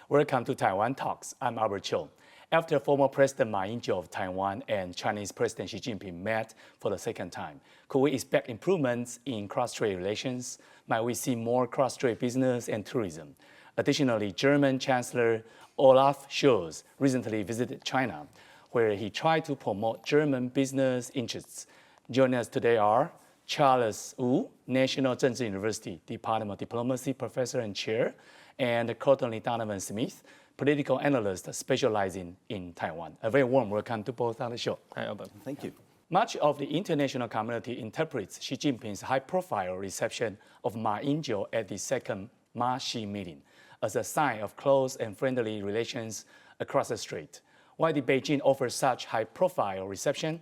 Welcome to Taiwan Talks. I'm Albert Chiu. After former President Ma Ying-jeou of Taiwan and Chinese President Xi Jinping met for the second time, could we expect improvements in cross-strait relations? Might we see more cross-strait business and tourism? Additionally, German Chancellor Olaf Scholz recently visited China, where he tried to promote German business interests. Joining us today are Charles Wu, National Chengchi University Department of Diplomacy Professor and Chair, and Courtney Donovan Smith, political analyst specializing in Taiwan. A very warm welcome to both on the show. Hi, Albert. Thank you. Much of the international community interprets Xi Jinping's high-profile reception of Ma Ying-jeou at the second Ma-Xi meeting as a sign of close and friendly relations across the strait. Why did Beijing offer such high-profile reception?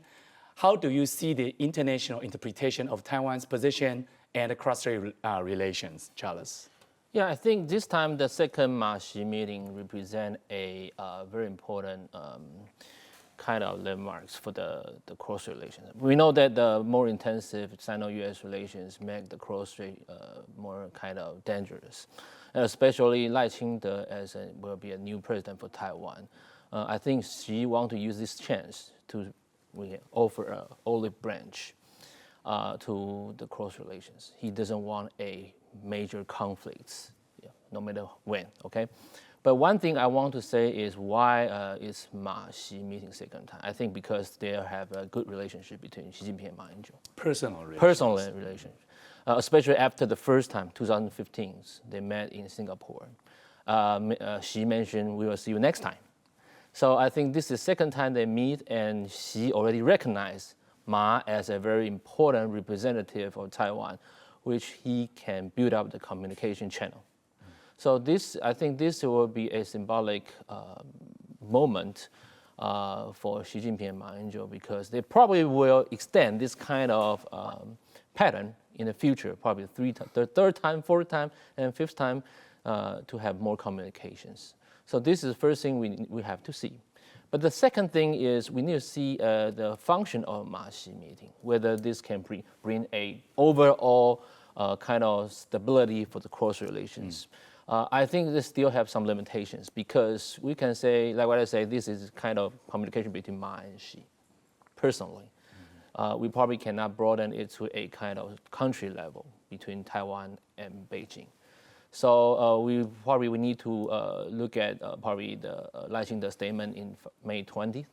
How do you see the international interpretation of Taiwan's position and cross-strait relations, Charles? Yeah, I think this time the second Ma-Xi meeting represent a very important kind of landmarks for the cross-strait relations. We know that the more intensive Sino-US relations make the cross-strait more kind of dangerous, especially Lai Ching-te will be a new president for Taiwan. I think Xi want to use this chance to offer an olive branch to the cross relations. He doesn't want a major conflicts, no matter when, okay? But one thing I want to say is why is Ma-Xi meeting second time? I think because they have a good relationship between Xi Jinping and Ma Ying-jeou. Personal relationship. Especially after the first time, 2015, they met in Singapore. Xi mentioned, we will see you next time. So I think this is the second time they meet, and Xi already recognized Ma as a very important representative of Taiwan, which he can build up the communication channel. So I think this will be a symbolic moment for Xi Jinping and Ma Ying-jeou, because they probably will extend this kind of pattern in the future, probably the third time, fourth time, and fifth time to have more communications. So this is the first thing we have to see. But the second thing is we need to see the function of Ma-Xi meeting, whether this can bring a overall kind of stability for the cross relations. I think they still have some limitations, because we can say, like what I say, this is kind of communication between Ma and Xi, personally. We probably cannot broaden it to a kind of country level between Taiwan and Beijing. So we need to look at probably the Lai Ching-te statement in May 20th.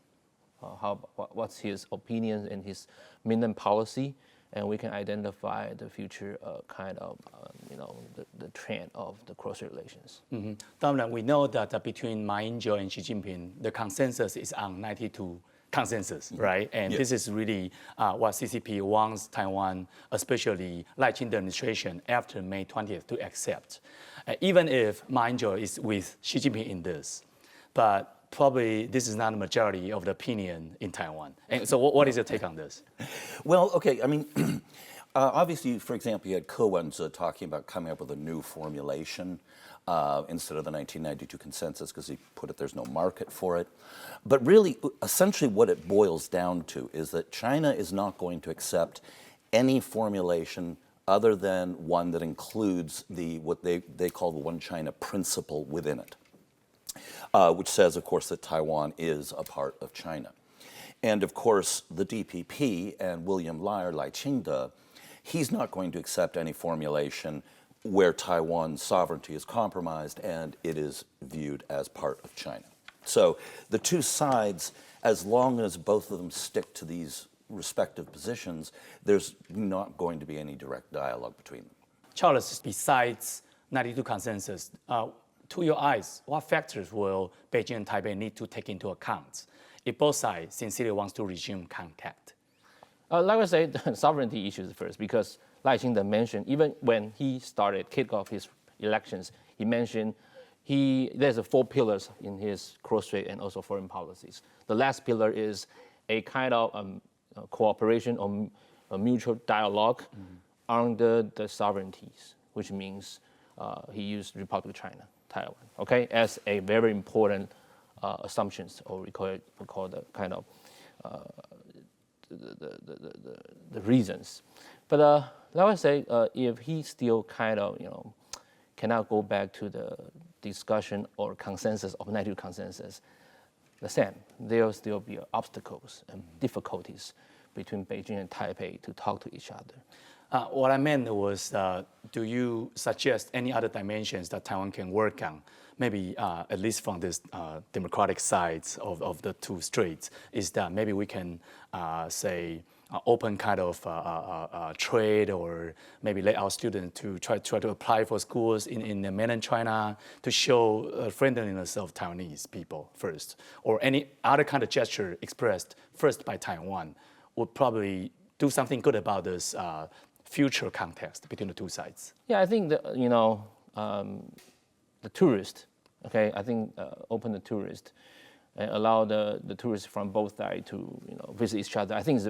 What's his opinion and his mainland policy, and we can identify the future kind of the trend of the cross relations. Mm-hmm. Donovan, we know that between Ma Ying-jeou and Xi Jinping, the consensus is on 92 consensus, right? And this is really what CCP wants Taiwan, especially Lai Ching-te administration after May 20th, to accept. Even if Ma Ying-jeou is with Xi Jinping in this, but probably this is not a majority of the opinion in Taiwan. And so what is your take on this? Well, okay, I mean, obviously, for example, you had Ko Wen-je talking about coming up with a new formulation instead of the 1992 consensus, because he put it, there's no market for it. But really, essentially what it boils down to is that China is not going to accept any formulation other than one that includes what they call the One China principle within it, which says, of course, that Taiwan is a part of China. And of course, the DPP and William Lai Ching-te, he's not going to accept any formulation where Taiwan's sovereignty is compromised and it is viewed as part of China. So the two sides, as long as both of them stick to these respective positions, there's not going to be any direct dialogue between them. Charles, besides 92 consensus, to your eyes, what factors will Beijing and Taipei need to take into account if both sides sincerely wants to resume contact? Like I say, the sovereignty issues first, because Lai Ching-te mentioned, even when he kick off his elections, he mentioned there's 4 pillars in his cross-strait and also foreign policies. The last pillar is a kind of cooperation or a mutual dialogue under the sovereignties, which means he used Republic of China, Taiwan, okay, as a very important assumptions, or we call the kind of the reasons. But like I say, if he still kind of cannot go back to the discussion or consensus or negative consensus, the same. There will still be obstacles and difficulties between Beijing and Taipei to talk to each other. What I meant was, do you suggest any other dimensions that Taiwan can work on? Maybe at least from this democratic sides of the two straits, is that maybe we can say open kind of trade, or maybe let our students to try to apply for schools in the mainland China to show friendliness of Taiwanese people first, or any other kind of gesture expressed first by Taiwan would probably do something good about this future context between the two sides. Yeah, I think that, the tourist, okay, I think open the tourist and allow the tourists from both sides to visit each other. I think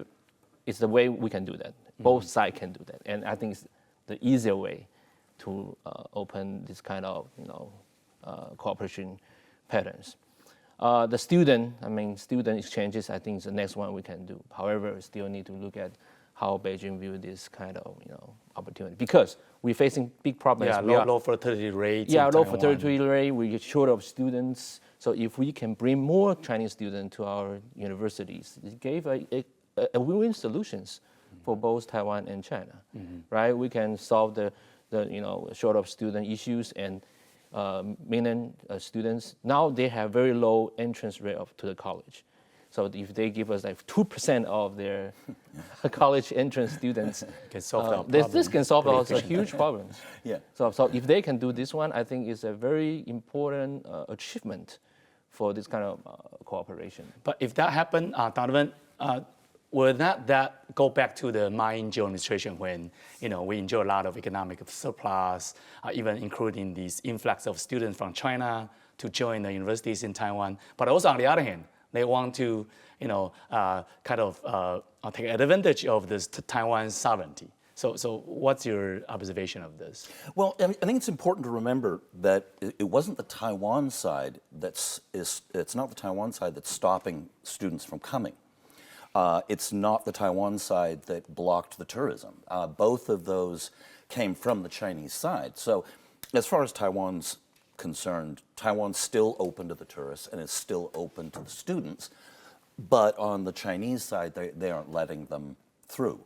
it's the way we can do that. Both sides can do that, and I think it's the easier way to open this kind of cooperation patterns. The student exchanges, I think is the next one we can do. However, we still need to look at how Beijing view this kind of opportunity, because we're facing big problems. Yeah, low fertility rates. Yeah, low fertility rate. We get short of students. So if we can bring more Chinese students to our universities, it gave a win-win solutions for both Taiwan and China, right? We can solve the short of student issues, and mainland students now they have very low entrance rate to the college. So if they give us like 2% of their college entrance students, this can solve also huge problems. Yeah. So if they can do this one, I think it's a very important achievement for this kind of cooperation. But if that happened, Donovan, will that go back to the Ma Ying-jeou administration when we enjoy a lot of economic surplus, even including this influx of students from China to join the universities in Taiwan? But also on the other hand, they want to, take advantage of this Taiwan sovereignty. So what's your observation of this? Well, I think it's important to remember that it wasn't the Taiwan side it's not the Taiwan side that's stopping students from coming. It's not the Taiwan side that blocked the tourism. Both of those came from the Chinese side. So as far as Taiwan's concerned, Taiwan's still open to the tourists and is still open to the students, but on the Chinese side, they aren't letting them through.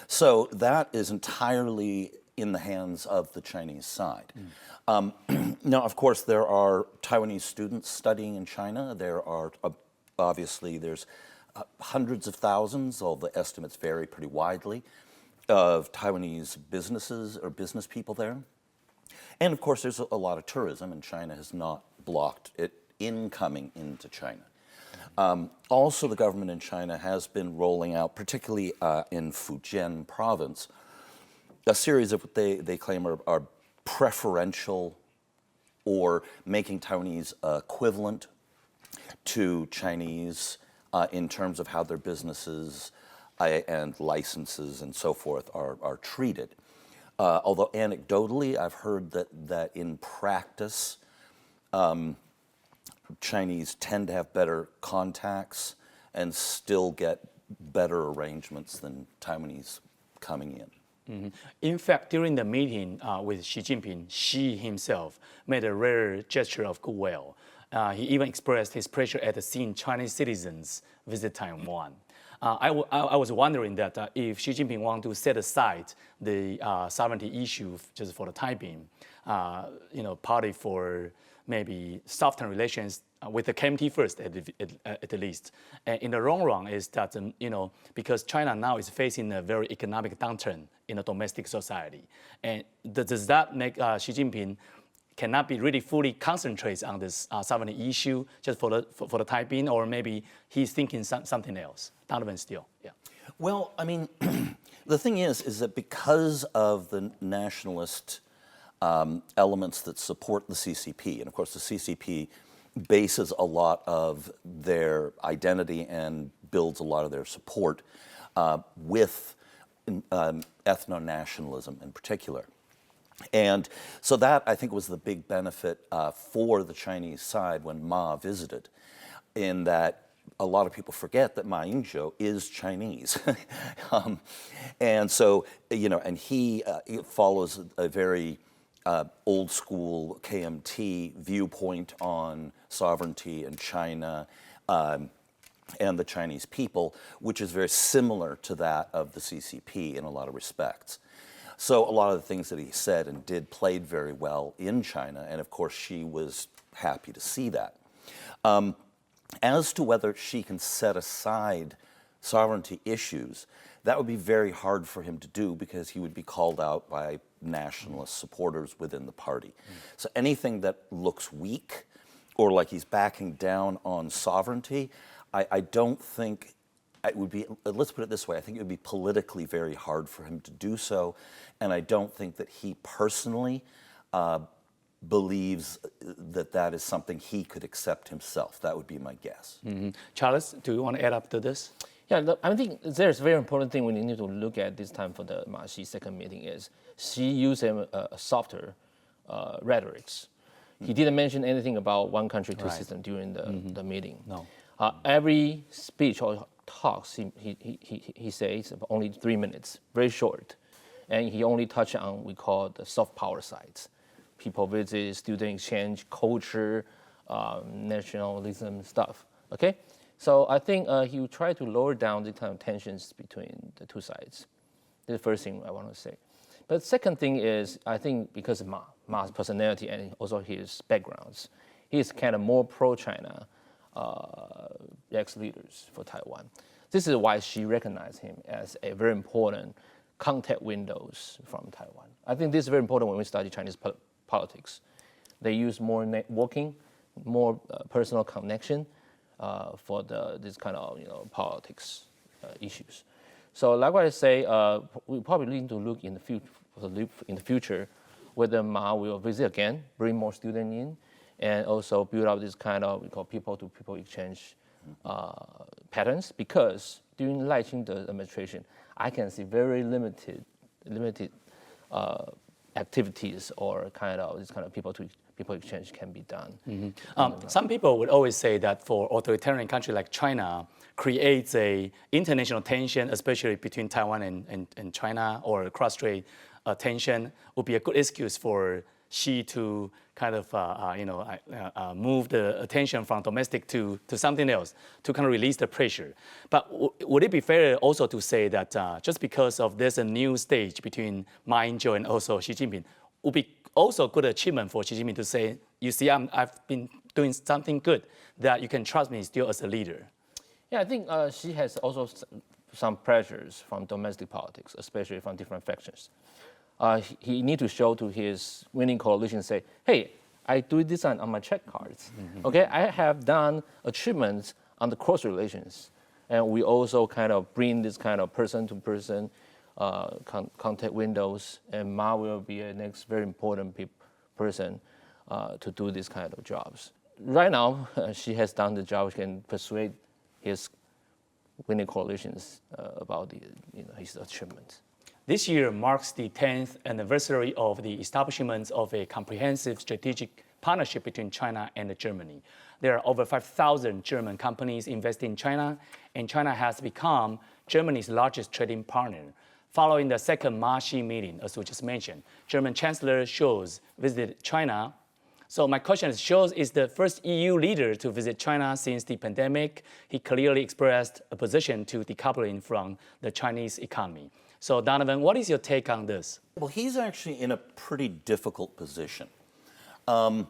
So that is entirely in the hands of the Chinese side. Now, of course, there are Taiwanese students studying in China. There are, there's hundreds of thousands, although the estimates vary pretty widely, of Taiwanese businesses or business people there. And of course, there's a lot of tourism, and China has not blocked it coming into China. Also, the government in China has been rolling out, particularly in Fujian province, a series of what they claim are preferential or making Taiwanese equivalent to Chinese in terms of how their businesses and licenses and so forth are treated. Although anecdotally, I've heard that in practice, Chinese tend to have better contacts and still get better arrangements than Taiwanese coming in. Mm-hmm. In fact, during the meeting with Xi Jinping, Xi himself made a rare gesture of goodwill. He even expressed his pleasure at seeing Chinese citizens visit Taiwan. I was wondering that if Xi Jinping want to set aside the sovereignty issue just for the time being, partly for maybe soften relations with the KMT first at least. And in the long run is that, because China now is facing a very economic downturn in the domestic society. And does that make Xi Jinping cannot be really fully concentrate on this sovereignty issue just for the time being, or maybe he's thinking something else? Donovan still, yeah. Well, I mean, the thing is that because of the nationalist elements that support the CCP, and of course the CCP bases a lot of their identity and builds a lot of their support with ethno-nationalism in particular. And so that, I think, was the big benefit for the Chinese side when Ma visited, in that a lot of people forget that Ma Ying-jeou is Chinese. And so, and he follows a very old school KMT viewpoint on sovereignty and China and the Chinese people, which is very similar to that of the CCP in a lot of respects. So a lot of the things that he said and did played very well in China, and of course Xi was happy to see that. As to whether Xi can set aside sovereignty issues, that would be very hard for him to do because he would be called out by nationalist supporters within the party. So anything that looks weak or like he's backing down on sovereignty, I don't think it would be, let's put it this way, I think it would be politically very hard for him to do so, and I don't think that he personally believes that that is something he could accept himself. That would be my guess. Charles, do you want to add up to this? Yeah, look, I think there's a very important thing we need to look at this time for the Ma-Xi second meeting is Xi used a softer rhetorics. He didn't mention anything about one country, two system during the meeting. No. Every speech or talks he says only 3 minutes, very short, and he only touched on we call the soft power sides. People visit, student exchange, culture, nationalism stuff. Okay, so I think he will try to lower down the kind of tensions between the two sides. That's the first thing I want to say. But the second thing is, I think because of Ma's personality and also his backgrounds, he is kind of more pro-China ex-leaders for Taiwan. This is why she recognized him as a very important contact windows from Taiwan. I think this is very important when we study Chinese politics. They use more networking, more personal connection for this kind of politics issues. So likewise, I say we probably need to look in the future whether Ma will visit again, bring more students in, and also build up this kind of we call people-to-people exchange patterns. Because during Lai Ching-te's administration, I can see very limited activities or kind of this kind of people exchange can be done. Some people would always say that for authoritarian country like China creates a international tension, especially between Taiwan and China, or cross-strait tension would be a good excuse for Xi to kind of move the attention from domestic to something else to kind of release the pressure. But would it be fair also to say that just because of this a new stage between Ma Ying-jeou and also Xi Jinping would be also a good achievement for Xi Jinping to say, you see, I've been doing something good that you can trust me still as a leader? Yeah, I think Xi has also some pressures from domestic politics, especially from different factions. He need to show to his winning coalition, say, hey, I do this on my check cards. Okay, I have done achievements on the cross relations. And we also kind of bring this kind of person-to-person contact windows, and Ma will be a next very important person to do this kind of jobs. Right now, she has done the job, she can persuade his winning coalitions about his achievements. This year marks the 10th anniversary of the establishment of a comprehensive strategic partnership between China and Germany. There are over 5,000 German companies investing in China, and China has become Germany's largest trading partner. Following the second Ma-Xi meeting, as we just mentioned, German Chancellor Scholz visited China. So my question is, Scholz is the first EU leader to visit China since the pandemic. He clearly expressed a position to decoupling from the Chinese economy. So Donovan, what is your take on this? Well, he's actually in a pretty difficult position. Van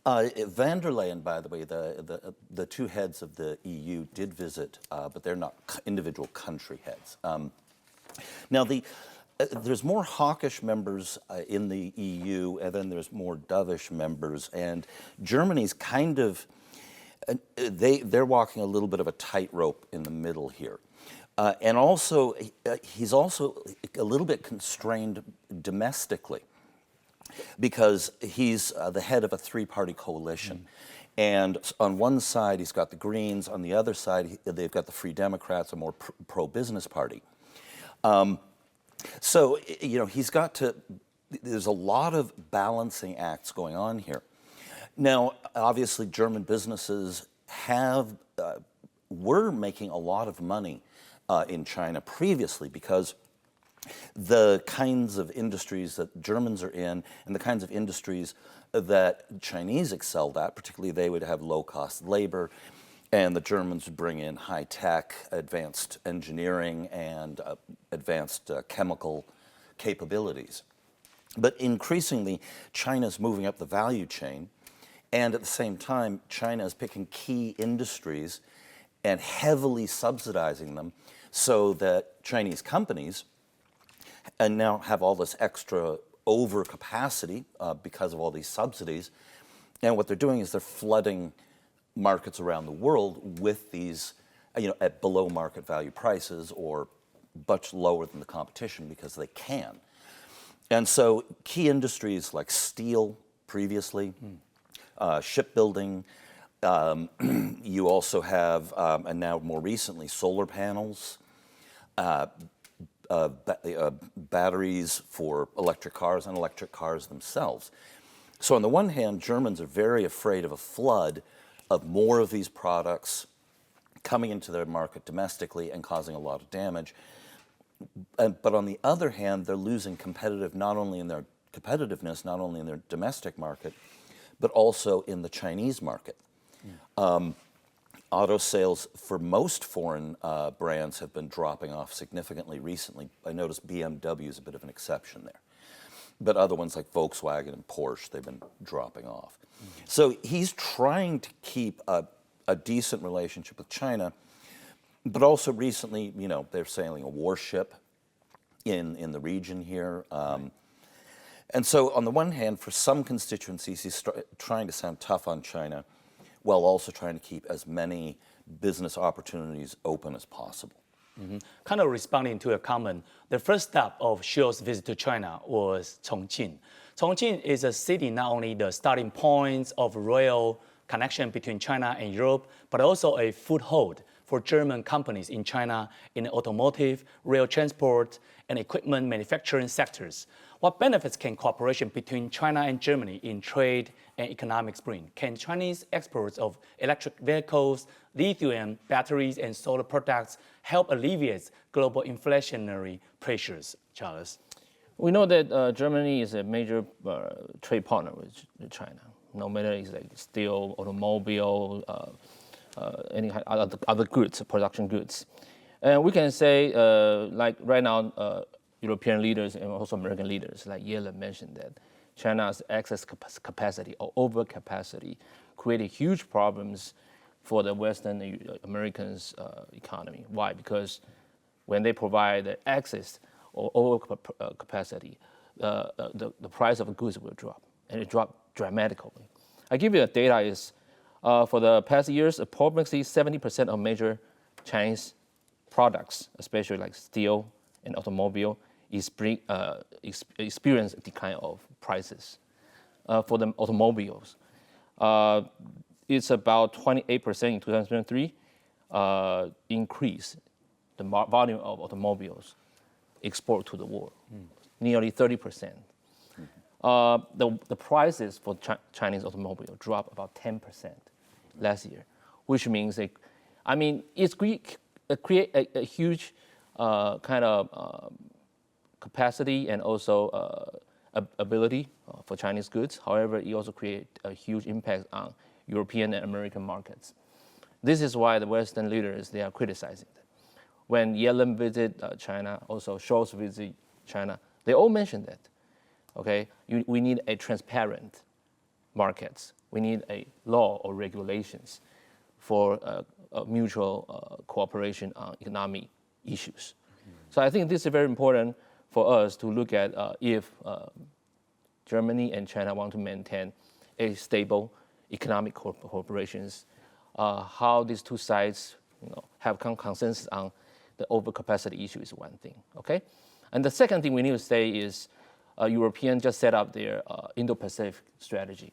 der Leyen, by the way, the two heads of the EU did visit, but they're not individual country heads. Now, there's more hawkish members in the EU, and then there's more dovish members, and Germany's kind of, they're walking a little bit of a tightrope in the middle here. And also, he's also a little bit constrained domestically because he's the head of a three-party coalition. And on one side, he's got the Greens. On the other side, they've got the Free Democrats, a more pro-business party. So, he's got to, there's a lot of balancing acts going on here. Now, obviously, German businesses were making a lot of money in China previously because the kinds of industries that Germans are in and the kinds of industries that Chinese excelled at, particularly they would have low-cost labor, and the Germans would bring in high-tech, advanced engineering, and advanced chemical capabilities. But increasingly, China's moving up the value chain, and at the same time, China is picking key industries and heavily subsidizing them so that Chinese companies and now have all this extra overcapacity because of all these subsidies. And what they're doing is they're flooding markets around the world with these, at below market value prices or much lower than the competition because they can. And so key industries like steel previously, shipbuilding, you also have, and now more recently, solar panels, batteries for electric cars and electric cars themselves. So on the one hand, Germans are very afraid of a flood of more of these products coming into their market domestically and causing a lot of damage. But on the other hand, they're losing not only in their competitiveness, not only in their domestic market, but also in the Chinese market. Auto sales for most foreign brands have been dropping off significantly recently. I noticed BMW is a bit of an exception there. But other ones like Volkswagen and Porsche, they've been dropping off. So he's trying to keep a decent relationship with China, but also recently, they're sailing a warship in the region here. And so on the one hand, for some constituencies, he's trying to sound tough on China, while also trying to keep as many business opportunities open as possible. Kind of responding to a comment, the first stop of Scholz's visit to China was Chongqing. Chongqing is a city not only the starting point of rail connection between China and Europe, but also a foothold for German companies in China in the automotive, rail transport, and equipment manufacturing sectors. What benefits can cooperation between China and Germany in trade and economics bring? Can Chinese exports of electric vehicles, lithium batteries, and solar products help alleviate global inflationary pressures, Charles? We know that Germany is a major trade partner with China, no matter it's like steel, automobile, any other goods, production goods. And we can say, like right now, European leaders and also American leaders, like Yellen mentioned that China's excess capacity or overcapacity created huge problems for the Western Americans' economy. Why? Because when they provide the excess or overcapacity, the price of goods will drop, and it dropped dramatically. I give you the data is, for the past years, approximately 70% of major Chinese products, especially like steel and automobile, experience a decline of prices. For the automobiles, it's about 28% in 2023 increase the volume of automobiles export to the world, nearly 30%. The prices for Chinese automobile dropped about 10% last year, which means it's create a huge kind of capacity and also ability for Chinese goods. However, it also creates a huge impact on European and American markets. This is why the Western leaders, they are criticizing them. When Yellen visited China, also Scholz visited China, they all mentioned that. Okay, we need a transparent markets. We need a law or regulations for mutual cooperation on economic issues. So I think this is very important for us to look at if Germany and China want to maintain a stable economic cooperations, how these two sides have consensus on the overcapacity issue is one thing, okay? And the second thing we need to say is Europeans just set up their Indo-Pacific strategy,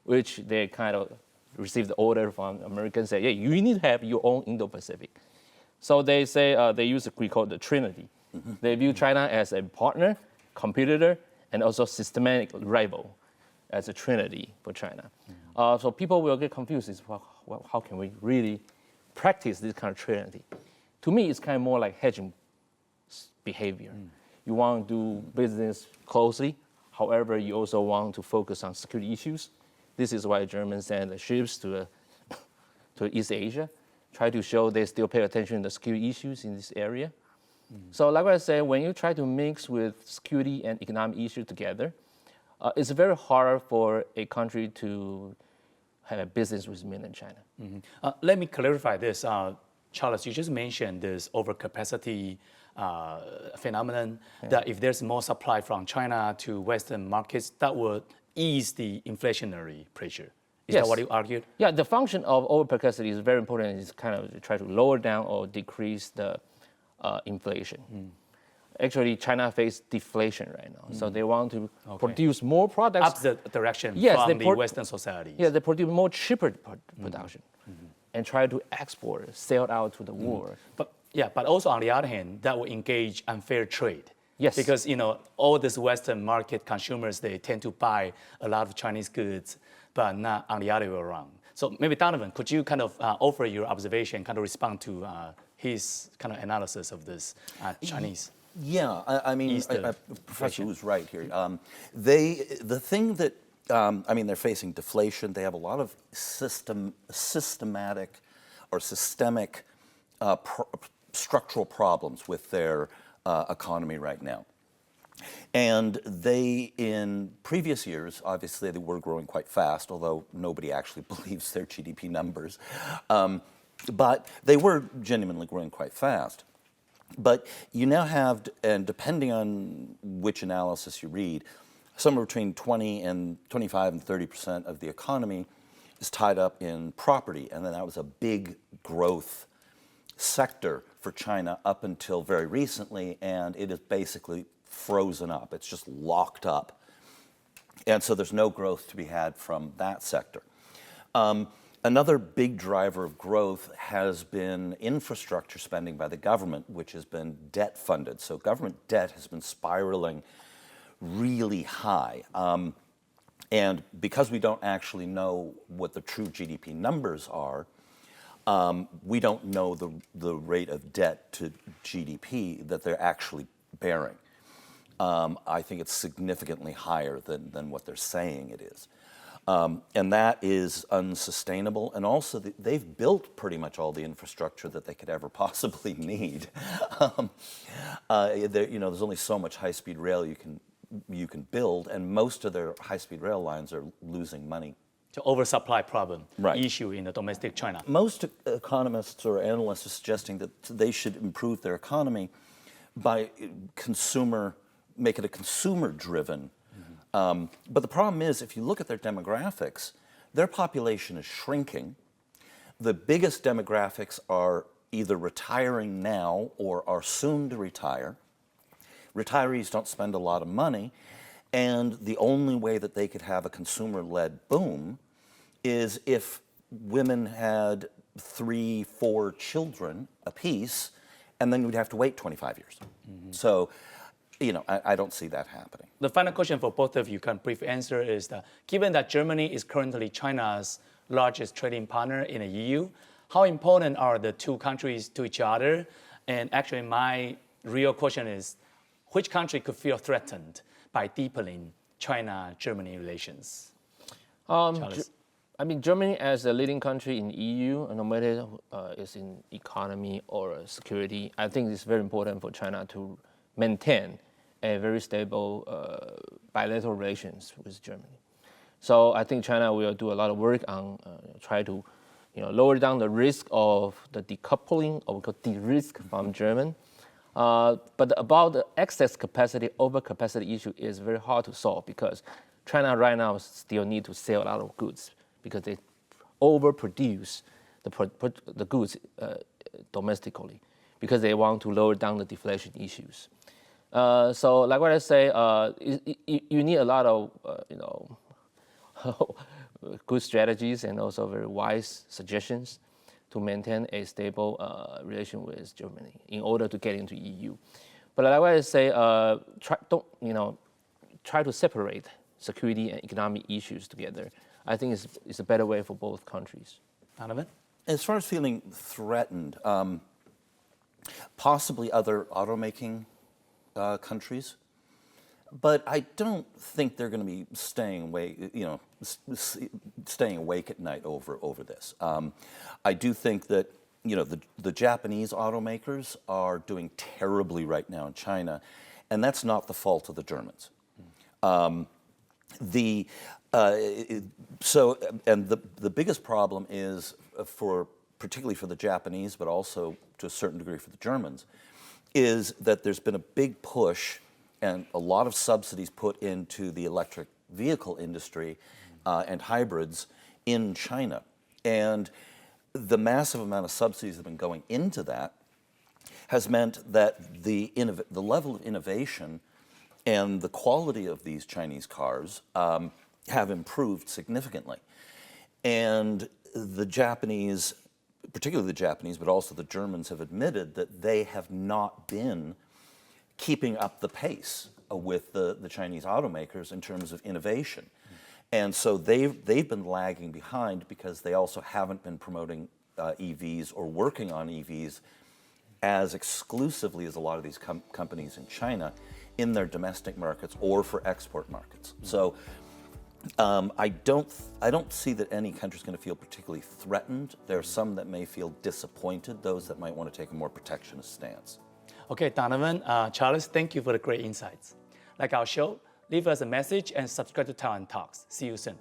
which they kind of received the order from Americans, say, yeah, you need to have your own Indo-Pacific. So they say, they use we call the Trinity. They view China as a partner, competitor, and also systematic rival as a trinity for China. So people will get confused, well, how can we really practice this kind of trinity? To me, it's kind of more like hedging behavior. you want to do business closely. However, you also want to focus on security issues. This is why Germans send the ships to East Asia, try to show they still pay attention to security issues in this area. So like I said, when you try to mix with security and economic issues together, it's very hard for a country to have a business with mainland China. Let me clarify this. Charles, you just mentioned this overcapacity phenomenon, that if there's more supply from China to Western markets, that would ease the inflationary pressure. Is that what you argued? Yeah, the function of overcapacity is very important. It's kind of try to lower down or decrease the inflation. Actually, China faces deflation right now, so they want to produce more products. Opposite direction from the Western society. Yeah, they produce more cheaper production and try to export, sell out to the world. But also on the other hand, that will engage unfair trade. Yes. Because all these Western market consumers, they tend to buy a lot of Chinese goods, but not on the other way around. So maybe Donovan, could you kind of offer your observation, kind of respond to his kind of analysis of this Chinese? Yeah, I mean, Professor Wu's right here. The thing that, they're facing deflation. They have a lot of systemic structural problems with their economy right now. And they, in previous years, obviously they were growing quite fast, although nobody actually believes their GDP numbers. But they were genuinely growing quite fast. But you now have, and depending on which analysis you read, somewhere between 25 and 30% of the economy is tied up in property. And then that was a big growth sector for China up until very recently, and it is basically frozen up. It's just locked up. And so there's no growth to be had from that sector. Another big driver of growth has been infrastructure spending by the government, which has been debt funded. So government debt has been spiraling really high. And because we don't actually know what the true GDP numbers are, we don't know the rate of debt to GDP that they're actually bearing. I think it's significantly higher than what they're saying it is. And that is unsustainable. And also, they've built pretty much all the infrastructure that they could ever possibly need. There's only so much high-speed rail you can build, and most of their high-speed rail lines are losing money. The oversupply problem issue in the domestic China. Most economists or analysts are suggesting that they should improve their economy by make it a consumer-driven. But the problem is, if you look at their demographics, their population is shrinking. The biggest demographics are either retiring now or are soon to retire. Retirees don't spend a lot of money, and the only way that they could have a consumer-led boom is if women had 3-4 children apiece, and then we'd have to wait 25 years. So, I don't see that happening. The final question for both of you, kind of brief answer, is that given that Germany is currently China's largest trading partner in the EU, how important are the two countries to each other? And actually, my real question is, which country could feel threatened by deepening China-Germany relations? Germany as a leading country in EU, no matter it's in economy or security, I think it's very important for China to maintain a very stable bilateral relations with Germany. So I think China will do a lot of work on try to lower down the risk of the decoupling, or we call de-risk from Germany. But about the excess capacity, overcapacity issue is very hard to solve because China right now still need to sell a lot of goods because they overproduce the goods domestically because they want to lower down the deflation issues. So like what I say, you need a lot of good strategies and also very wise suggestions to maintain a stable relation with Germany in order to get into EU. But like what I say, try to separate security and economic issues together. I think it's a better way for both countries. Donovan? As far as feeling threatened, possibly other automaking countries. But I don't think they're going to be staying awake, staying awake at night over this. I do think that the Japanese automakers are doing terribly right now in China, and that's not the fault of the Germans. The biggest problem is particularly for the Japanese, but also to a certain degree for the Germans, is that there's been a big push and a lot of subsidies put into the electric vehicle industry and hybrids in China. And the massive amount of subsidies that have been going into that has meant that the level of innovation and the quality of these Chinese cars have improved significantly. And the Japanese, particularly the Japanese, but also the Germans, have admitted that they have not been keeping up the pace with the Chinese automakers in terms of innovation. And so they've been lagging behind because they also haven't been promoting EVs or working on EVs as exclusively as a lot of these companies in China in their domestic markets or for export markets. So I don't see that any country is going to feel particularly threatened. There are some that may feel disappointed, those that might want to take a more protectionist stance. Okay, Donovan, Charles, thank you for the great insights. Like our show, leave us a message and subscribe to Taiwan Talks. See you soon.